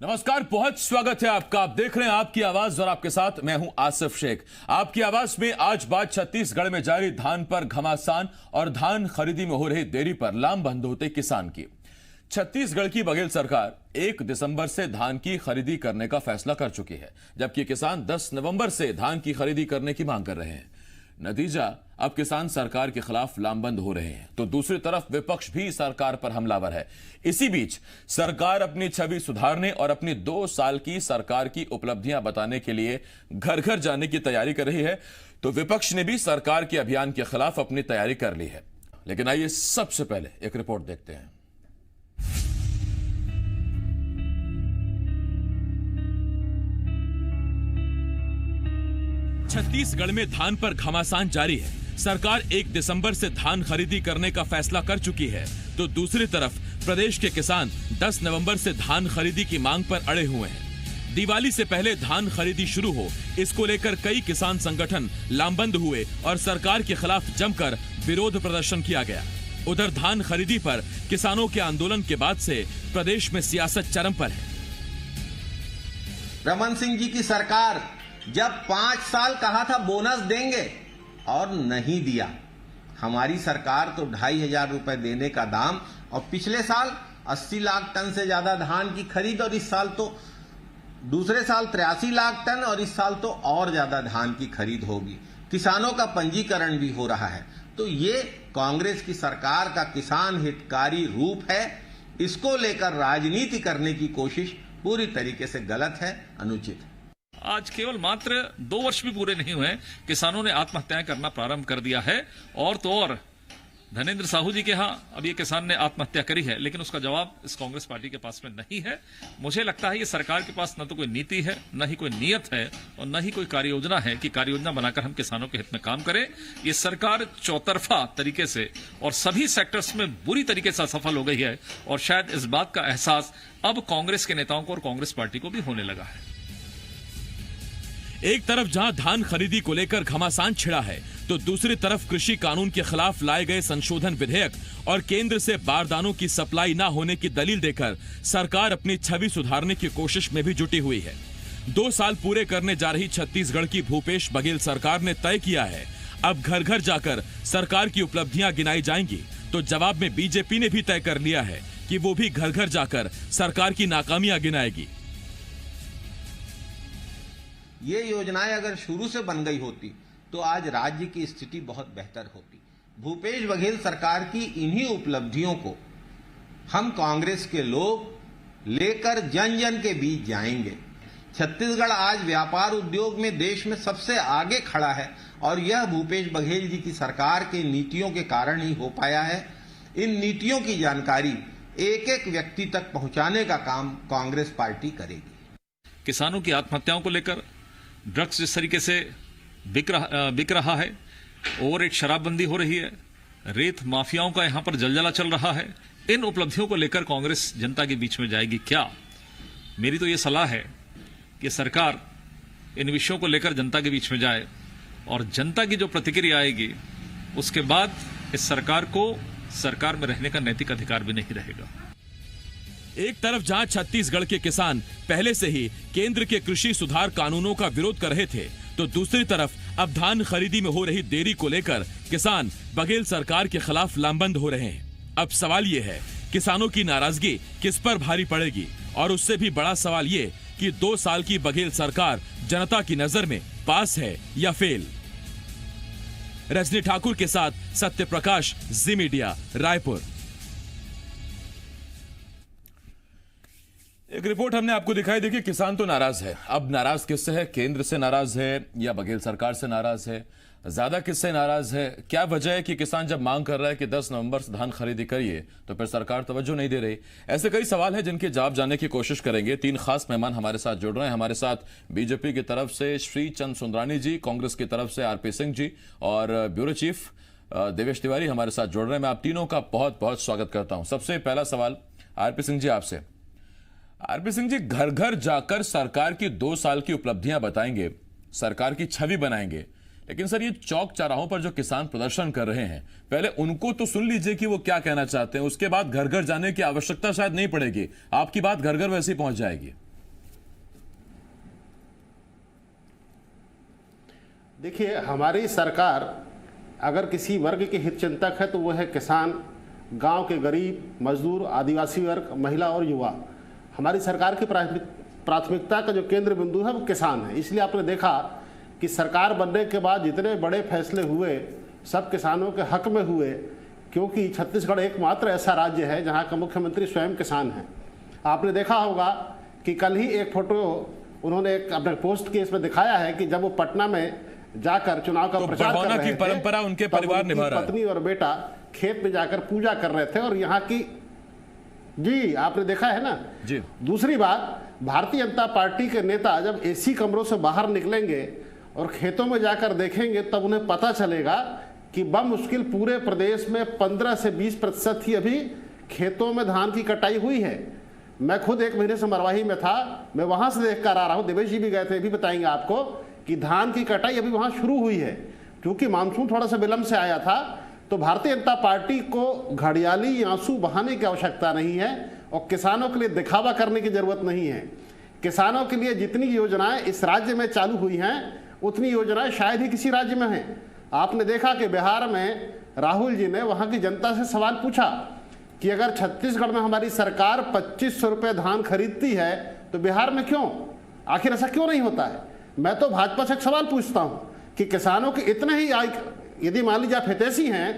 नमस्कार, बहुत स्वागत है आपका। आप देख रहे हैं आपकी आवाज और आपके साथ मैं हूं आसिफ शेख। आपकी आवाज में आज बात छत्तीसगढ़ में जारी धान पर घमासान और धान खरीदी में हो रही देरी पर लामबंद होते किसान की। छत्तीसगढ़ की बघेल सरकार 1 दिसंबर से धान की खरीदी करने का फैसला कर चुकी है, जबकि किसान 10 नवंबर से धान की खरीदी करने की मांग कर रहे हैं। नतीजा, अब किसान सरकार के खिलाफ लामबंद हो रहे हैं, तो दूसरी तरफ विपक्ष भी सरकार पर हमलावर है। इसी बीच सरकार अपनी छवि सुधारने और अपनी 2 साल की सरकार की उपलब्धियां बताने के लिए घर घर जाने की तैयारी कर रही है, तो विपक्ष ने भी सरकार के अभियान के खिलाफ अपनी तैयारी कर ली है। लेकिन आइए सबसे पहले एक रिपोर्ट देखते हैं। छत्तीसगढ़ में धान पर घमासान जारी है। सरकार 1 दिसंबर से धान खरीदी करने का फैसला कर चुकी है, तो दूसरी तरफ प्रदेश के किसान 10 नवंबर से धान खरीदी की मांग पर अड़े हुए हैं। दिवाली से पहले धान खरीदी शुरू हो, इसको लेकर कई किसान संगठन लामबंद हुए और सरकार के खिलाफ जमकर विरोध प्रदर्शन किया गया। उधर धान खरीदी पर किसानों के आंदोलन के बाद से प्रदेश में सियासत चरम पर है। रमन सिंह जी की सरकार जब 5 साल कहा था बोनस देंगे और नहीं दिया। हमारी सरकार तो 2,500 रुपए देने का दाम, और पिछले साल 80 लाख टन से ज्यादा धान की खरीद, और इस साल तो दूसरे साल 83 लाख टन, और इस साल तो और ज्यादा धान की खरीद होगी। किसानों का पंजीकरण भी हो रहा है। तो ये कांग्रेस की सरकार का किसान हितकारी रूप है। इसको लेकर राजनीति करने की कोशिश पूरी तरीके से गलत है, अनुचित है। आज केवल मात्र 2 वर्ष भी पूरे नहीं हुए, किसानों ने आत्महत्याएं करना प्रारंभ कर दिया है। और तो और धनेंद्र साहू जी के यहां अब ये किसान ने आत्महत्या करी है, लेकिन उसका जवाब इस कांग्रेस पार्टी के पास में नहीं है। मुझे लगता है ये सरकार के पास न तो कोई नीति है, न ही कोई नियत है, और न ही कोई कार्ययोजना है कि कार्ययोजना बनाकर हम किसानों के हित में काम करें। ये सरकार चौतरफा तरीके से और सभी सेक्टर्स में बुरी तरीके से असफल हो गई है, और शायद इस बात का एहसास अब कांग्रेस के नेताओं को और कांग्रेस पार्टी को भी होने लगा है। एक तरफ जहां धान खरीदी को लेकर घमासान छिड़ा है, तो दूसरी तरफ कृषि कानून के खिलाफ लाए गए संशोधन विधेयक और केंद्र से बारदानों की सप्लाई न होने की दलील देकर सरकार अपनी छवि सुधारने की कोशिश में भी जुटी हुई है। 2 साल पूरे करने जा रही छत्तीसगढ़ की भूपेश बघेल सरकार ने तय किया है, अब घर घर जाकर सरकार की उपलब्धियां गिनाई जाएंगी। तो जवाब में बीजेपी ने भी तय कर लिया है कि वो भी घर घर जाकर सरकार की नाकामियां गिनाएगी। ये योजनाएं अगर शुरू से बन गई होती तो आज राज्य की स्थिति बहुत बेहतर होती। भूपेश बघेल सरकार की इन्हीं उपलब्धियों को हम कांग्रेस के लोग लेकर जन जन के बीच जाएंगे। छत्तीसगढ़ आज व्यापार उद्योग में देश में सबसे आगे खड़ा है, और यह भूपेश बघेल जी की सरकार के नीतियों के कारण ही हो पाया है। इन नीतियों की जानकारी एक एक व्यक्ति तक पहुंचाने का काम कांग्रेस पार्टी करेगी। किसानों की आत्महत्याओं को लेकर ड्रग्स जिस तरीके से बिक रहा है, ओवर रेट शराबबंदी हो रही है, रेत माफियाओं का यहां पर जलजला चल रहा है, इन उपलब्धियों को लेकर कांग्रेस जनता के बीच में जाएगी क्या? मेरी तो यह सलाह है कि सरकार इन विषयों को लेकर जनता के बीच में जाए, और जनता की जो प्रतिक्रिया आएगी उसके बाद इस सरकार को सरकार में रहने का नैतिक अधिकार भी नहीं रहेगा। एक तरफ जहां छत्तीसगढ़ के किसान पहले से ही केंद्र के कृषि सुधार कानूनों का विरोध कर रहे थे, तो दूसरी तरफ अब धान खरीदी में हो रही देरी को लेकर किसान बघेल सरकार के खिलाफ लामबंद हो रहे हैं। अब सवाल यह है, किसानों की नाराजगी किस पर भारी पड़ेगी? और उससे भी बड़ा सवाल ये कि 2 साल की बघेल सरकार जनता की नजर में पास है या फेल? रजनी ठाकुर के साथ सत्य प्रकाश, जी मीडिया, रायपुर। एक रिपोर्ट हमने आपको दिखाई। देखिए, किसान तो नाराज है। अब नाराज किससे है? केंद्र से नाराज है या बघेल सरकार से नाराज है? ज्यादा किससे नाराज है? क्या वजह है कि किसान जब मांग कर रहा है कि 10 नवंबर से धान खरीदी करिए, तो फिर सरकार तवज्जो नहीं दे रही? ऐसे कई सवाल हैं जिनके जवाब जानने की कोशिश करेंगे। 3 खास मेहमान हमारे साथ जुड़ रहे हैं। हमारे साथ बीजेपी की तरफ से श्री चंद सुंदरानी जी, कांग्रेस की तरफ से आरपी सिंह जी, और ब्यूरो चीफ देवेश तिवारी हमारे साथ जुड़ रहे हैं। मैं आप तीनों का बहुत बहुत स्वागत करता हूं। सबसे पहला सवाल आरपी सिंह जी आपसे। आरपी सिंह जी, घर घर जाकर सरकार की 2 साल की उपलब्धियां बताएंगे, सरकार की छवि बनाएंगे, लेकिन सर ये चौक चौराहों पर जो किसान प्रदर्शन कर रहे हैं, पहले उनको तो सुन लीजिए कि वो क्या कहना चाहते हैं, उसके बाद घर घर जाने की आवश्यकता शायद नहीं पड़ेगी, आपकी बात घर घर वैसे ही पहुंच जाएगी। देखिए, हमारी सरकार अगर किसी वर्ग के हित चिंतक है तो वो है किसान, गांव के गरीब, मजदूर, आदिवासी वर्ग, महिला और युवा। हमारी सरकार की प्राथमिकता का जो केंद्र बिंदु है वो किसान है। इसलिए आपने देखा कि सरकार बनने के बाद जितने बड़े फैसले हुए सब किसानों के हक में हुए, क्योंकि छत्तीसगढ़ एकमात्र ऐसा राज्य है जहाँ का मुख्यमंत्री स्वयं किसान है। आपने देखा होगा कि कल ही एक फोटो उन्होंने एक अपने पोस्ट के इसमें दिखाया है कि जब वो पटना में जाकर चुनाव का प्रचार कर रहे थे, परंपरा उनके परिवार निभा रहा है। पत्नी और बेटा खेत में जाकर पूजा कर रहे थे और यहाँ की, जी आपने देखा है ना जी। दूसरी बात, भारतीय जनता पार्टी के नेता जब एसी कमरों से बाहर निकलेंगे और खेतों में जाकर देखेंगे तब उन्हें पता चलेगा कि बमुश्किल पूरे प्रदेश में 15 से 20% ही अभी खेतों में धान की कटाई हुई है। मैं खुद 1 महीने से मरवाही में था, मैं वहां से देख कर आ रहा हूं, देवेश जी भी गए थे, भी बताएंगे आपको कि धान की कटाई अभी वहां शुरू हुई है। क्योंकि मानसून थोड़ा सा विलंब से आया था, तो भारतीय जनता पार्टी को घड़ियाली आंसू बहाने की आवश्यकता नहीं है और किसानों के लिए दिखावा करने की जरूरत नहीं है। किसानों के लिए जितनी योजनाएं इस राज्य में चालू हुई हैं उतनी योजनाएं शायद ही किसी राज्य में हैं। आपने देखा कि बिहार में राहुल जी ने वहां की जनता से सवाल पूछा कि अगर छत्तीसगढ़ में हमारी सरकार 2500 रुपये धान खरीदती है तो बिहार में क्यों, आखिर ऐसा क्यों नहीं होता है। मैं तो भाजपा से एक सवाल पूछता हूं कि किसानों के इतने ही यदि मान लीजिए आप हितैषी हैं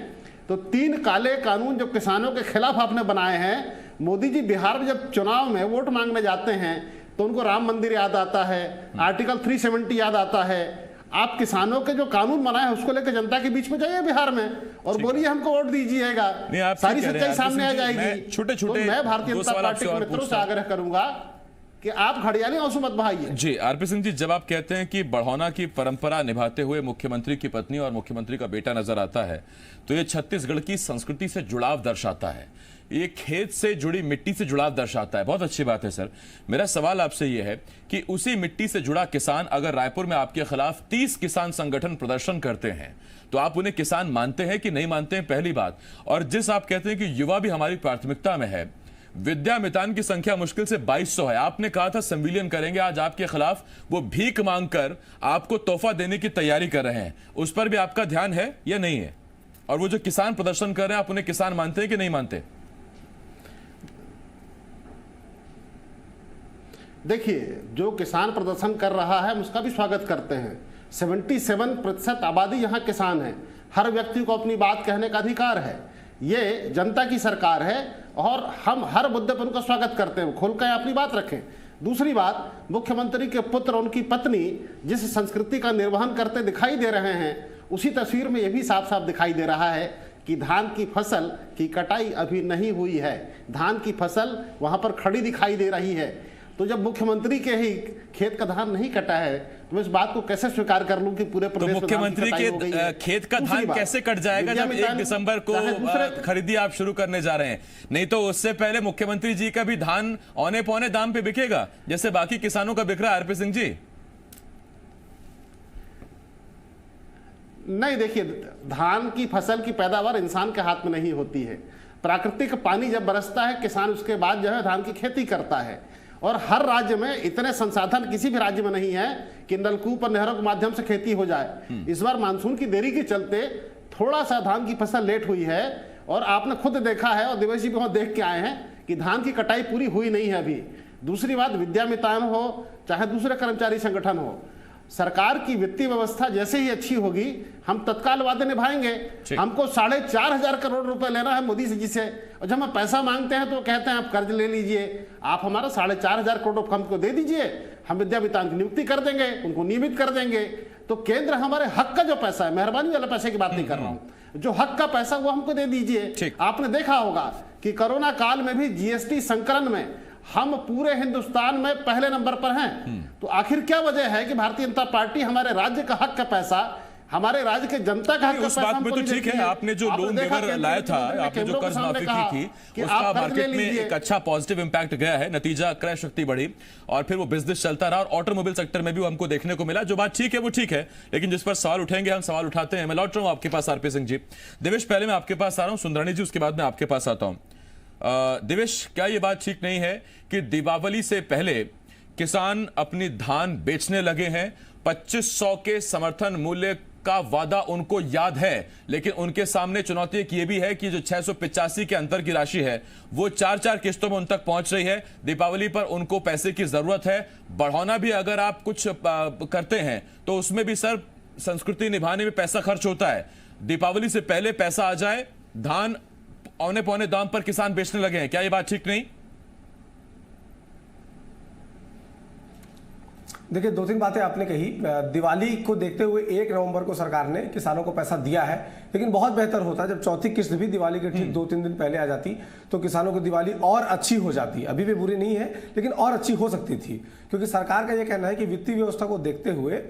तो 3 काले कानून जो किसानों के खिलाफ आपने बनाए हैं, मोदी जी बिहार में जब चुनाव में वोट मांगने जाते हैं तो उनको राम मंदिर याद आता है, आर्टिकल 370 याद आता है। आप किसानों के जो कानून बनाए हैं उसको लेकर जनता के बीच में जाइए बिहार में और बोलिए हमको वोट दीजिएगा, सारी सच्चाई सामने आ जाएगी। छोटे-छोटे मैं भारतीय जनता पार्टी के मित्रों से आग्रह करूंगा कि आप घड़ियाली आंसू मत बहाइए। जी आरपी सिंह जी, जब आप कहते हैं कि बढ़ौना की परंपरा निभाते हुए मुख्यमंत्री की पत्नी और मुख्यमंत्री का बेटा नजर आता है, तो ये छत्तीसगढ़ की संस्कृति से जुड़ाव दर्शाता है, ये खेत से जुड़ी मिट्टी से जुड़ाव दर्शाता है। बहुत अच्छी बात है सर। मेरा सवाल आपसे यह है कि उसी मिट्टी से जुड़ा किसान अगर रायपुर में आपके खिलाफ 30 किसान संगठन प्रदर्शन करते हैं तो आप उन्हें किसान मानते हैं कि नहीं मानते हैं, पहली बात। और जिस आप कहते हैं कि युवा भी हमारी प्राथमिकता में है, विद्या मितान की संख्या मुश्किल से 2200 है, आपने कहा था संविलियन करेंगे, आज आपके खिलाफ वो भीख मांगकर आपको तोहफा देने की तैयारी कर रहे हैं, उस पर भी आपका ध्यान है या नहीं है? और वो जो किसान प्रदर्शन कर रहे हैं आप उन्हें किसान मानते हैं कि नहीं मानते? देखिए, जो किसान प्रदर्शन कर रहा है हम उसका भी स्वागत करते हैं। 77% आबादी यहाँ किसान है, हर व्यक्ति को अपनी बात कहने का अधिकार है। ये जनता की सरकार है और हम हर मुद्दे पर उनका स्वागत करते हैं, खोलकर अपनी बात रखें। दूसरी बात, मुख्यमंत्री के पुत्र और उनकी पत्नी जिस संस्कृति का निर्वहन करते दिखाई दे रहे हैं, उसी तस्वीर में यह भी साफ साफ दिखाई दे रहा है कि धान की फसल की कटाई अभी नहीं हुई है, धान की फसल वहां पर खड़ी दिखाई दे रही है। तो जब मुख्यमंत्री के ही खेत का धान नहीं कटा है तो मैं इस बात को कैसे स्वीकार कर लूं कि पूरे प्रदेश में मुख्यमंत्री के खेत का धान कैसे कट जाएगा जब 1 दिसंबर को खरीदी आप शुरू करने जा रहे हैं? नहीं तो उससे पहले मुख्यमंत्री जी का भी धान औने पौने दाम पे बिकेगा जैसे बाकी किसानों का बिक रहा है। आरपी सिंह जी, नहीं, देखिए, धान की फसल की पैदावार इंसान के हाथ में नहीं होती है। प्राकृतिक पानी जब बरसता है किसान उसके बाद जो है धान की खेती करता है। और हर राज्य में इतने संसाधन किसी भी राज्य में नहीं है कि नलकूप और नहरों के माध्यम से खेती हो जाए। इस बार मानसून की देरी के चलते थोड़ा सा धान की फसल लेट हुई है और आपने खुद देखा है और देवेश जी भी वहां देख के आए हैं कि धान की कटाई पूरी हुई नहीं है अभी। दूसरी बात, विद्या मितान हो चाहे दूसरे कर्मचारी संगठन हो, सरकार की वित्तीय व्यवस्था जैसे ही अच्छी होगी हम तत्काल वादे निभाएंगे। हमको 4,500 करोड़ रुपए लेना है मोदी जी से, और जब हम पैसा मांगते हैं तो कहते हैं आप कर्ज ले लीजिए, आप हमारा 4,500 करोड़ हमको दे दीजिए, हम विद्या मितान की नियुक्ति कर देंगे, उनको नियमित कर देंगे। तो केंद्र हमारे हक का जो पैसा है, मेहरबानी वाला पैसे की बात नहीं कर रहा हूं, जो हक का पैसा वो हमको दे दीजिए। आपने देखा होगा कि कोरोना काल में भी जीएसटी संकलन में हम पूरे हिंदुस्तान में पहले नंबर पर हैं। तो आखिर क्या वजह है कि भारतीय जनता पार्टी हमारे राज्य का हक का पैसा, हमारे राज्य के जनता का हक का उस बात में तो ठीक है, आपने जो लोन वेवर लाया था, आपने जो कर्ज माफी की थी, उसका मार्केट में एक अच्छा पॉजिटिव इंपैक्ट गया है, नतीजा क्रय शक्ति बढ़ी और फिर वो बिजनेस चलता रहा और ऑटोमोबाइल सेक्टर में भी हमको देखने को मिला। जो बात ठीक है वो ठीक है, लेकिन जिस पर सवाल उठेंगे हम सवाल उठाते हैं। मैं लौट रहा हूं आपके पास आरपी सिंह जी। देवेश, पहले मैं आपके पास आ रहा हूं, सुंदरानी जी उसके बाद मैं आपके पास आता हूं। देवेश, क्या ये बात ठीक नहीं है कि दीपावली से पहले किसान अपनी धान बेचने लगे हैं 2500 के समर्थन मूल्य का वादा उनको याद है, लेकिन उनके सामने चुनौती एक ये भी है कि जो 685 के अंतर की राशि है वो 4-4 किस्तों में उन तक पहुंच रही है। दीपावली पर उनको पैसे की जरूरत है। बढ़ाना भी अगर आप कुछ करते हैं तो उसमें भी सर संस्कृति निभाने में पैसा खर्च होता है। दीपावली से पहले पैसा आ जाए, धान औने पौने दाम पर किसान बेचने लगे हैं, क्या ये बात ठीक नहीं? देखिए, 2-3 बातें आपने कही। दिवाली को देखते हुए 1 नवंबर को सरकार ने किसानों को पैसा दिया है, लेकिन बहुत बेहतर होता जब चौथी किस्त भी दिवाली के ठीक 2-3 दिन पहले आ जाती तो किसानों की दिवाली और अच्छी हो जाती। अभी भी बुरी नहीं है, लेकिन और अच्छी हो सकती थी, क्योंकि सरकार का यह कहना है कि वित्तीय व्यवस्था को देखते हुए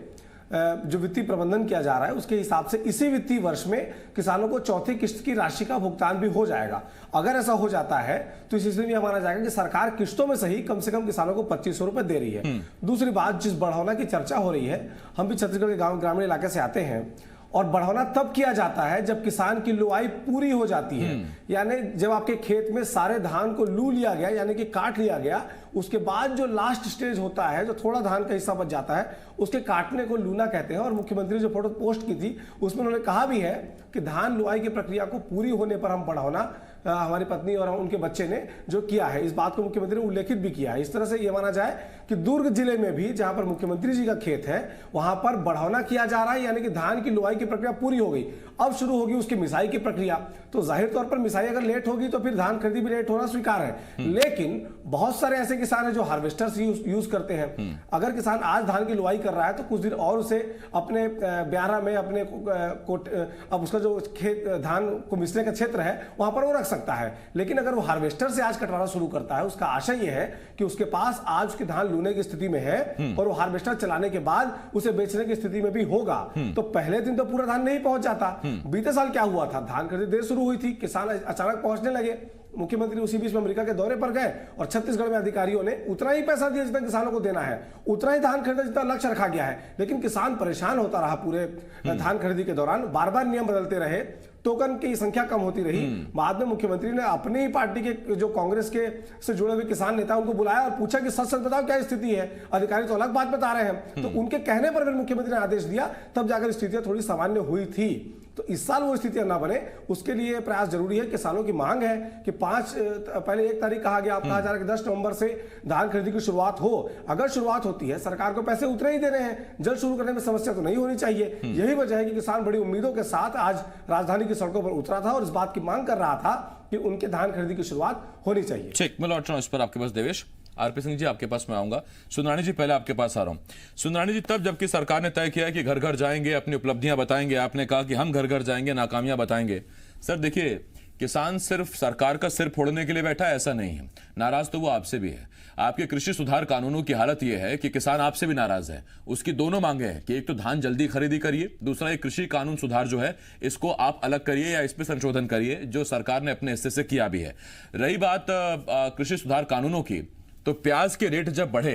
जो वित्तीय प्रबंधन किया जा रहा है उसके हिसाब से इसी वित्तीय वर्ष में किसानों को चौथी किस्त की राशि का भुगतान भी हो जाएगा। अगर ऐसा हो जाता है तो इस स्थिति में माना जाएगा कि सरकार किस्तों में सही कम से कम किसानों को 2500 रुपए दे रही है। दूसरी बात, जिस बढ़ाना की चर्चा हो रही है, हम भी छत्तीसगढ़ के गांव ग्रामीण इलाके से आते हैं, और बढ़ाना तब किया जाता है जब किसान की लुआई पूरी हो जाती है। यानी जब आपके खेत में सारे धान को लू लिया गया, यानी कि काट लिया गया, उसके बाद जो लास्ट स्टेज होता है, जो थोड़ा धान का हिस्सा बच जाता है, उसके काटने को लूना कहते हैं। और मुख्यमंत्री जो फोटो पोस्ट की थी उसमें उन्होंने कहा भी है कि धान लुआई की प्रक्रिया को पूरी होने पर हम बढ़ाना, हमारी पत्नी और उनके बच्चे ने जो किया है, इस बात को मुख्यमंत्री ने उल्लेखित भी किया है। इस तरह से यह माना जाए कि दुर्ग जिले में भी, जहां पर मुख्यमंत्री जी का खेत है, वहां पर बढ़ाना किया जा रहा है, यानी कि धान की लुआई की प्रक्रिया पूरी हो गई। अब शुरू होगी उसकी मिसाई की प्रक्रिया। तो जाहिर तौर पर मिसाई अगर लेट होगी तो फिर धान खरीदी भी लेट होना स्वीकार है। लेकिन बहुत सारे ऐसे किसान हैं जो हार्वेस्टर्स यूज करते हैं। अगर किसान आज धान की लुआई कर रहा है तो कुछ दिन और उसे अपने ब्यारा में, अपने अब उसका जो खेत धान को मिसने का क्षेत्र है वहां पर वो रख सकता है। लेकिन अगर वो हार्वेस्टर से आज कटवाना शुरू करता है, उसका आशय यह है कि उसके पास आज उसकी धान लूने की स्थिति में है और वो हार्वेस्टर चलाने के बाद उसे बेचने की स्थिति में भी होगा, तो पहले दिन तो पूरा धान नहीं पहुंच जाता। बीते साल क्या हुआ था, धान खरीदी देर शुरू हुई थी, किसान अचानक पहुंचने लगे। मुख्यमंत्री उसी बीच में अमेरिका के दौरे पर गए और छत्तीसगढ़ में अधिकारियों ने उतना ही पैसा दिया जितना किसानों को देना है, उतना ही धान खरीदा जितना लक्ष्य रखा गया है। लेकिन किसान परेशान होता रहा पूरे धान खरीदी के दौरान, बार बार नियम बदलते रहे, टोकन की संख्या कम होती रही। बाद में मुख्यमंत्री ने अपनी ही पार्टी के जो कांग्रेस के से जुड़े हुए किसान नेता उनको बुलाया और पूछा कि सच सच बताओ क्या स्थिति है। अधिकारी तो अलग बात बता रहे हैं। तो उनके कहने पर फिर मुख्यमंत्री ने आदेश दिया, तब जाकर स्थितियां थोड़ी सामान्य हुई थी। तो इस साल वो स्थितियां ना बने, उसके लिए प्रयास जरूरी है। किसानों की मांग है कि पहले 1 तारीख कहा गया, अब कहा जा रहा है कि 10 नवंबर से धान खरीदी की शुरुआत हो। अगर शुरुआत होती है, सरकार को पैसे उतने ही देने हैं, जल्द शुरू करने में समस्या तो नहीं होनी चाहिए। यही वजह है कि किसान बड़ी उम्मीदों के साथ आज राजधानी की सड़कों पर उतरा था और इस बात की मांग कर रहा था कि उनके धान खरीदी की शुरुआत होनी चाहिए। ठीक, मैं लौट रहा हूं इस पर आपके पास। देवेश, आरपी सिंह जी आपके पास मैं आऊंगा। सुंदरानी जी पहले आपके पास आ रहा हूं। सुंदरानी जी, तब जबकि सरकार ने तय किया है कि घर घर जाएंगे, अपनी उपलब्धियां बताएंगे, आपने कहा कि हम घर घर जाएंगे, नाकामियां बताएंगे। सर देखिए, किसान सिर्फ सरकार का सिर फोड़ने के लिए बैठा है ऐसा नहीं है, नाराज तो वो आपसे भी है। आपके कृषि सुधार कानूनों की हालत यह है कि किसान आपसे भी नाराज है। उसकी दोनों मांगे हैं कि एक तो धान जल्दी खरीदी करिए, दूसरा एक कृषि कानून सुधार जो है इसको आप अलग करिए या इस पर संशोधन करिए, जो सरकार ने अपने हिस्से से किया भी है। रही बात कृषि सुधार कानूनों की, तो प्याज के रेट जब बढ़े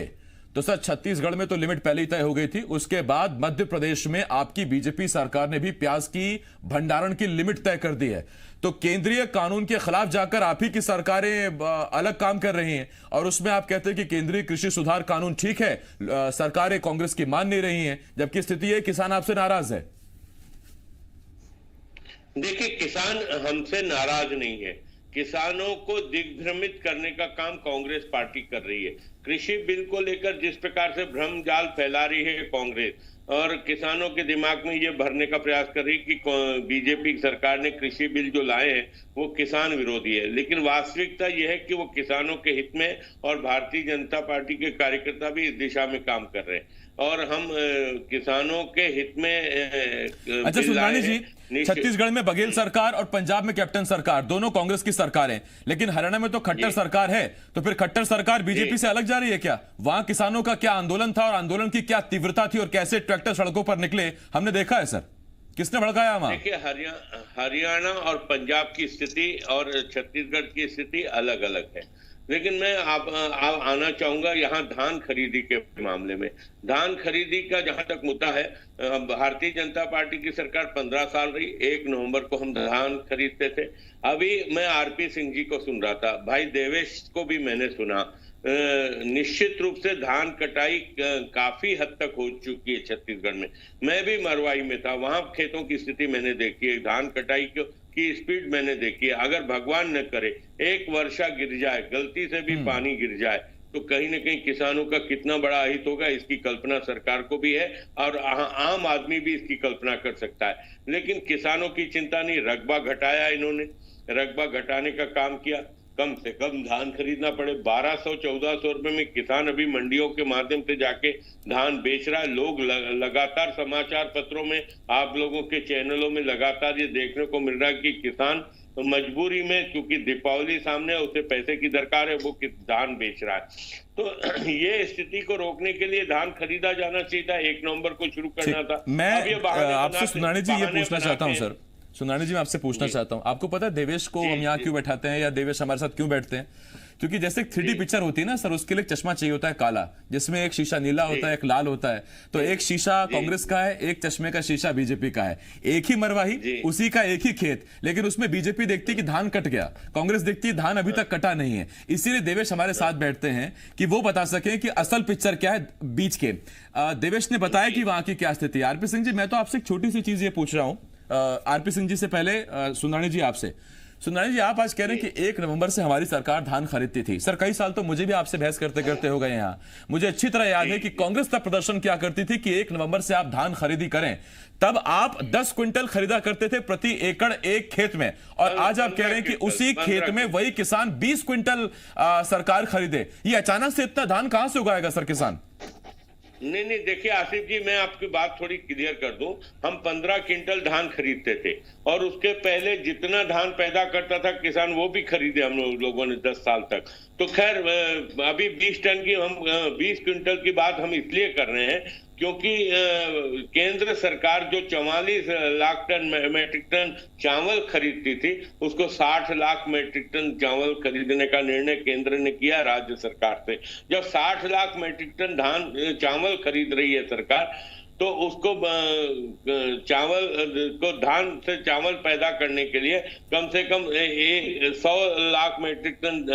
तो सर छत्तीसगढ़ में तो लिमिट पहले ही तय हो गई थी, उसके बाद मध्य प्रदेश में आपकी बीजेपी सरकार ने भी प्याज की भंडारण की लिमिट तय कर दी है। तो केंद्रीय कानून के खिलाफ जाकर आप ही की सरकारें अलग काम कर रही हैं और उसमें आप कहते हैं कि केंद्रीय कृषि सुधार कानून ठीक है, सरकारें कांग्रेस की मान नहीं रही हैं, जबकि स्थिति है किसान आपसे नाराज है। देखिए, किसान हमसे नाराज नहीं है। किसानों को दिग्भ्रमित करने का काम कांग्रेस पार्टी कर रही है। कृषि बिल को लेकर जिस प्रकार से भ्रम जाल फैला रही है कांग्रेस, और किसानों के दिमाग में ये भरने का प्रयास कर रही कि बीजेपी सरकार ने कृषि बिल जो लाए हैं वो किसान विरोधी है, लेकिन वास्तविकता यह है कि वो किसानों के हित में, और भारतीय जनता पार्टी के कार्यकर्ता भी इस दिशा में काम कर रहे हैं और हम किसानों के हित में। अच्छा सुंदरानी जी, छत्तीसगढ़ में बघेल सरकार और पंजाब में कैप्टन सरकार दोनों कांग्रेस की सरकार है, लेकिन हरियाणा में तो खट्टर सरकार है। तो फिर खट्टर सरकार बीजेपी से अलग जा रही है क्या? वहां किसानों का क्या आंदोलन था और आंदोलन की क्या तीव्रता थी और कैसे ट्रैक्टर सड़कों पर निकले, हमने देखा है सर। किसने भड़काया वहां? देखिए, हरियाणा और पंजाब की स्थिति और छत्तीसगढ़ की स्थिति अलग अलग है, लेकिन मैं आप आना चाहूंगा यहाँ धान खरीदी के मामले में। धान खरीदी का जहां तक मुद्दा है, भारतीय जनता पार्टी की सरकार 15 साल रही। 1 नवंबर को हम धान खरीदते थे। अभी मैं आरपी सिंह जी को सुन रहा था, भाई देवेश को भी मैंने सुना। निश्चित रूप से धान कटाई काफी हद तक हो चुकी है छत्तीसगढ़ में। मैं भी मरवाई में था, वहां खेतों की स्थिति मैंने देखी है, धान कटाई की स्पीड मैंने देखी है। अगर भगवान न करे एक वर्षा गिर जाए, गलती से भी पानी गिर जाए, तो कहीं न कहीं किसानों का कितना बड़ा अहित होगा, इसकी कल्पना सरकार को भी है और आम आदमी भी इसकी कल्पना कर सकता है। लेकिन किसानों की चिंता नहीं, रकबा घटाया इन्होंने, रकबा घटाने का काम किया। कम से कम धान खरीदना पड़े, 1200-1400 रुपए में किसान अभी मंडियों के माध्यम से जाके धान बेच रहा है। लोग लगातार समाचार पत्रों में, आप लोगों के चैनलों में लगातार ये देखने को मिल रहा है कि किसान मजबूरी में, क्योंकि दीपावली सामने है, उसे पैसे की दरकार है, वो धान बेच रहा है। तो ये स्थिति को रोकने के लिए धान खरीदा जाना चाहिए था, 1 नवंबर को शुरू करना था। मैं आपसे सुनानी जी ये पूछना चाहता हूं सर, सुनानी जी मैं आपसे पूछना चाहता हूं, आपको पता है देवेश को हम यहाँ क्यों बैठाते हैं या देवेश हमारे साथ क्यों बैठते हैं? क्योंकि जैसे एक 3D पिक्चर होती है ना सर, उसके लिए चश्मा चाहिए होता है काला, जिसमें एक शीशा नीला होता है, एक लाल होता है। तो एक शीशा कांग्रेस का है, एक चश्मे का शीशा बीजेपी का है। एक ही मरवाही, उसी का एक ही खेत, लेकिन उसमें बीजेपी देखती है कि धान कट गया, कांग्रेस देखती है धान अभी तक कटा नहीं है। इसीलिए देवेश हमारे साथ बैठते हैं कि वो बता सके कि असल पिक्चर क्या है बीच के। देवेश ने बताया कि वहां की क्या स्थिति है। आरपी सिंह जी, मैं तो आपसे एक छोटी सी चीज ये पूछ रहा हूं, आरपी सिंह जी से पहले सुंदरानी जी आपसे। सुंदरानी जी, आप आज कह रहे हैं कि 1 नवंबर से हमारी सरकार धान खरीदती थी। सर कई साल तो मुझे भी आपसे बहस करते करते हो गए यहाँ। मुझे अच्छी तरह याद है कि कांग्रेस तक प्रदर्शन क्या करती थी कि 1 नवंबर से आप धान खरीदी करें, तब आप 10 क्विंटल खरीदा करते थे प्रति एकड़ एक खेत में, और आज आप कह रहे हैं कि उसी खेत में वही किसान 20 क्विंटल सरकार खरीदे। ये अचानक से इतना धान कहां से उगाएगा सर किसान? नहीं, देखिए आसिफ जी, मैं आपकी बात थोड़ी क्लियर कर दूं। हम 15 क्विंटल धान खरीदते थे और उसके पहले जितना धान पैदा करता था किसान, वो भी खरीदे हम लोगों ने 10 साल तक। तो खैर अभी 20 टन की, हम 20 क्विंटल की बात हम इसलिए कर रहे हैं क्योंकि केंद्र सरकार जो 44 लाख टन मैट्रिक टन चावल खरीदती थी, उसको 60 लाख मैट्रिक टन चावल खरीदने का निर्णय केंद्र ने किया राज्य सरकार से। जब 60 लाख मैट्रिक टन धान चावल खरीद रही है सरकार, तो उसको चावल को, धान से चावल पैदा करने के लिए कम से कम 100 लाख मैट्रिक टन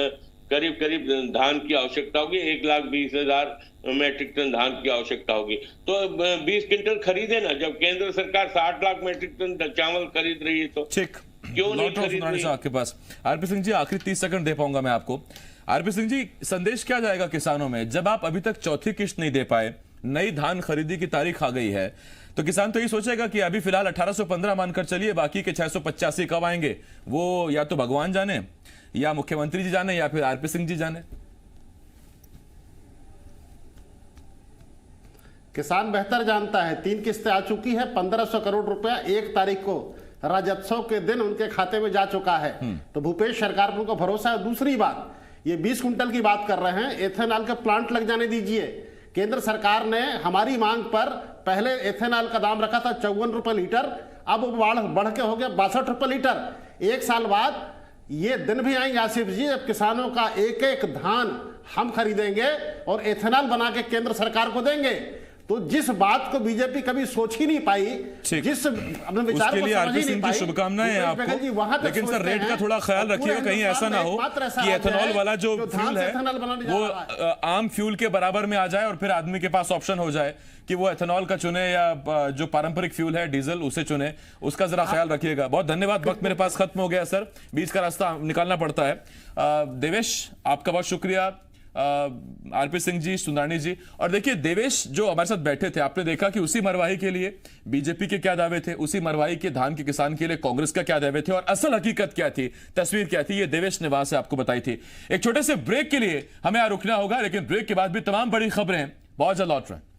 करीब धान की आवश्यकता होगी, 1,20,000 मैट्रिक टन धान की आवश्यकता होगी। तो 20 क्विंटल खरीदे ना, जब केंद्र सरकार 60 लाख मैट्रिक टन चावल खरीद रही है तो ठीक, क्यों नहीं खरीद रही? आपके पास आरपी सिंह जी आखिरी 30 सेकंड दे पाऊंगा मैं आपको। आरपी सिंह जी, संदेश क्या जाएगा किसानों में जब आप अभी तक चौथी किश्त नहीं दे पाए, नई धान खरीदी की तारीख आ गई है, तो किसान तो ये सोचेगा कि अभी फिलहाल 1815 मानकर चलिए, बाकी के 685 कब आएंगे वो या तो भगवान जाने, या मुख्यमंत्री जी जाने, या फिर आरपी सिंह जी जाने। किसान बेहतर जानता है। 3 किस्तें आ चुकी है, 1500 करोड़ रुपया 1 तारीख को राज्योत्सव के दिन उनके खाते में जा चुका है। तो भूपेश सरकार पर उनको भरोसा है। दूसरी बात, ये 20 कुंटल की बात कर रहे हैं, एथेनॉल के प्लांट लग जाने दीजिए। केंद्र सरकार ने हमारी मांग पर पहले एथेनॉल का दाम रखा था 54 रुपए लीटर, अब बढ़ के हो गया 62 रुपए लीटर। 1 साल बाद ये दिन भी आएंगे आसिफ जी, जब किसानों का एक एक धान हम खरीदेंगे और एथेनॉल बना के केंद्र सरकार को देंगे। तो जिस बात को बीजेपी कभी सोच ही नहीं पाई, जिस अपने विचार को समझ ही नहीं पाई, शुभकामनाएं आपको। लेकिन सर रेट का थोड़ा ख्याल रखिएगा, कहीं ऐसा ना हो कि एथेनॉल वाला जो फ्यूल है वो आम फ्यूल के बराबर में आ जाए और फिर आदमी के पास ऑप्शन हो जाए कि वो एथेनॉल का चुने या जो पारंपरिक फ्यूल है डीजल उसे चुने। उसका जरा ख्याल रखिएगा। बहुत धन्यवाद, वक्त मेरे पास खत्म हो गया सर, बीच का रास्ता निकालना पड़ता है। देवेश आपका बहुत शुक्रिया, आरपी सिंह जी, सुंदरानी जी। और देखिए देवेश जो हमारे साथ बैठे थे, आपने देखा कि उसी मरवाही के लिए बीजेपी के क्या दावे थे, उसी मरवाही के धान के किसान के लिए कांग्रेस का क्या दावे थे और असल हकीकत क्या थी, तस्वीर क्या थी, ये देवेश ने वहां से आपको बताई थी। एक छोटे से ब्रेक के लिए हमें यहां रुकना होगा, लेकिन ब्रेक के बाद भी तमाम बड़ी खबरें बहुत जल्द लौट रहे हैं।